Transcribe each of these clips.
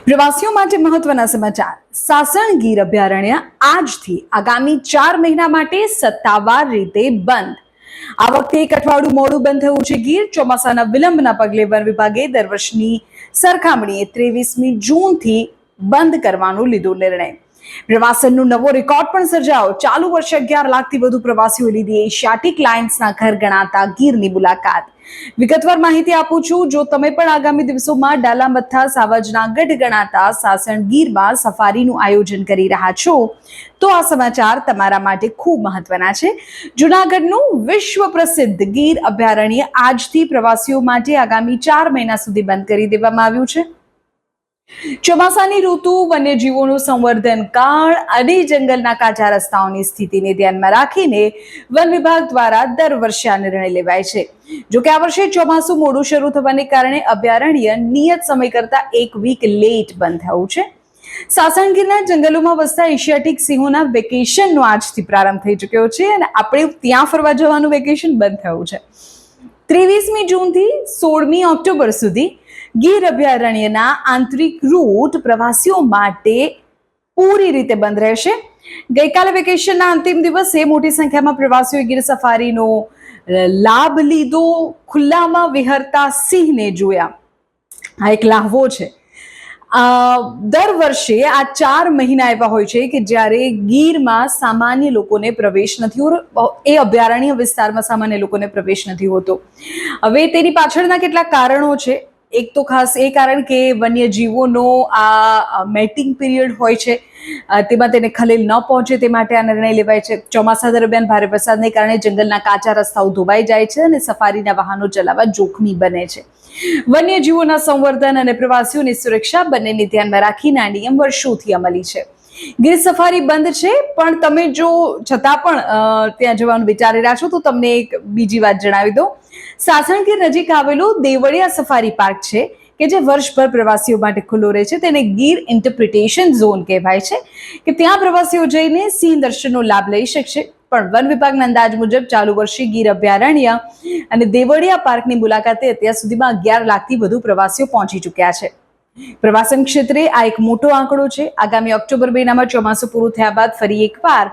પ્રવાસીઓ માટે મહત્વના સમાચાર। સાસણ ગીર અભયારણ્ય આજથી આગામી 4 મહિના માટે સત્તાવાર રીતે બંધ। આ વખતે એક અઠવાડિયું મોડું બંધ થયું છે। ગીર ચોમાસાના વિલંબના પગલે વન વિભાગે દર વર્ષની સરખામણીએ 23મી જૂનથી બંધ કરવાનો લીધો નિર્ણય। પ્રવાસનનો નવો રેકોર્ડ પણ સર્જાયો। ચાલુ વર્ષે 11 લાખથી વધુ પ્રવાસીઓ લીધી એશિયાટિક લાયન્સના ઘર ગણાતા ગીરની મુલાકાત। વિગતવાર માહિતી આપું છું। જો તમે પણ આગામી દિવસોમાં ડાલામથ્થા સાવજના ગઢ ગણાતા સાસણ ગીરમાં સફારીનું આયોજન કરી રહ્યા છો તો આ સમાચાર તમારા માટે ખૂબ મહત્વના છે। જૂનાગઢનું વિશ્વ પ્રસિદ્ધ ગીર અભયારણ્ય આજથી પ્રવાસીઓ માટે આગામી 4 મહિના સુધી બંધ કરી દેવામાં આવ્યું છે। ચોમાસાની ઋતુ, વન્યજીવોનું સંવર્ધન કાળ અને જંગલના કાચા રસ્તાઓની સ્થિતિને ધ્યાનમાં રાખીને વન વિભાગ દ્વારા દર વર્ષે આ નિર્ણય લેવાય છે। જો કે આ વર્ષે ચોમાસું મોડું શરૂ થવાને કારણે અભયારણ્ય નિયત સમય કરતા 1 વીક લેટ બંધ થયું છે। સાસણ ગીરના જંગલોમાં વસતા એશિયાટિક સિંહોના વેકેશનનો આજથી પ્રારંભ થઈ ચૂક્યો છે અને આપણે ત્યાં ફરવા જવાનું વેકેશન બંધ થયું છે। 23મી જૂનથી 16મી ઓક્ટોબર સુધી ગીર અભયારણ્યના આંતરિક રૂટ પ્રવાસીઓ માટે પૂરી રીતે બંધ રહેશે। ગઈકાલે વેકેશનના અંતિમ દિવસે મોટી સંખ્યામાં પ્રવાસીઓએ ગીર સફારીનો લાભ લીધો। ખુલ્લામાં વિહરતા સિંહને જોયા। આ એક લાહવો છે। દર વર્ષે આ 4 મહિના એવા હોય છે કે જ્યારે ગીરમાં સામાન્ય લોકોને પ્રવેશ નથી હોતો। એ અભયારણ્ય વિસ્તારમાં સામાન્ય લોકોને પ્રવેશ નથી હોતો। હવે તેની પાછળના કેટલાક કારણો છે। એક તો ખાસ એ કારણ કે વન્યજીવોનો આ મેટિંગ પીરિયડ હોય છે, તેમાં તેને ખલેલ ન પહોંચે તે માટે આ નિર્ણય લેવાય છે। ચોમાસા દરમિયાન ભારે વરસાદને કારણે જંગલના કાચા રસ્તાઓ ધોવાઈ જાય છે અને સફારીના વાહનો ચલાવવા જોખમી બને છે। વન્યજીવોના સંવર્ધન અને પ્રવાસીઓની સુરક્ષા બંનેને ધ્યાનમાં રાખીને આ નિયમ વર્ષોથી અમલી છે। ગીર સફારી બંધ છે, પણ તમે જો છતાં પણ ત્યાં જવાનું વિચારી રહ્યા છો તો તમને એક બીજી વાત જણાવી દઉં। સાસણ ગીર નજીક આવેલો દેવળિયા સફારી પાર્ક છે કે જે વર્ષભર પ્રવાસીઓ માટે ખુલ્લો રહે છે। તેને ગીર ઇન્ટરપ્રિટેશન ઝોન કહેવાય છે કે ત્યાં પ્રવાસીઓ જઈને સિંહ દર્શનનો લાભ લઈ શકશે। પણ વન વિભાગના અંદાજ મુજબ ચાલુ વર્ષે ગીર અભયારણ્ય અને દેવળિયા પાર્કની મુલાકાતે અત્યાર સુધીમાં 11 લાખથી વધુ પ્રવાસીઓ પહોંચી ચૂક્યા છે। પ્રવાસન ક્ષેત્રે આ એક મોટો આંકડો છે। આગામી ઓક્ટોબર મહિનામાં ચોમાસું પૂરું થયા બાદ ફરી એકવાર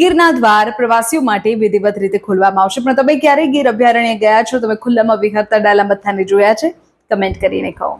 ગીરના દ્વાર પ્રવાસીઓ માટે વિધિવત રીતે ખોલવામાં આવશે। પણ તમે ક્યારે ગીર અભયારણ્ય ગયા છો? તમે ખુલ્લામાં વિહરતા ડાલામથ્થાને જોયા છે? કમેન્ટ કરીને કહો।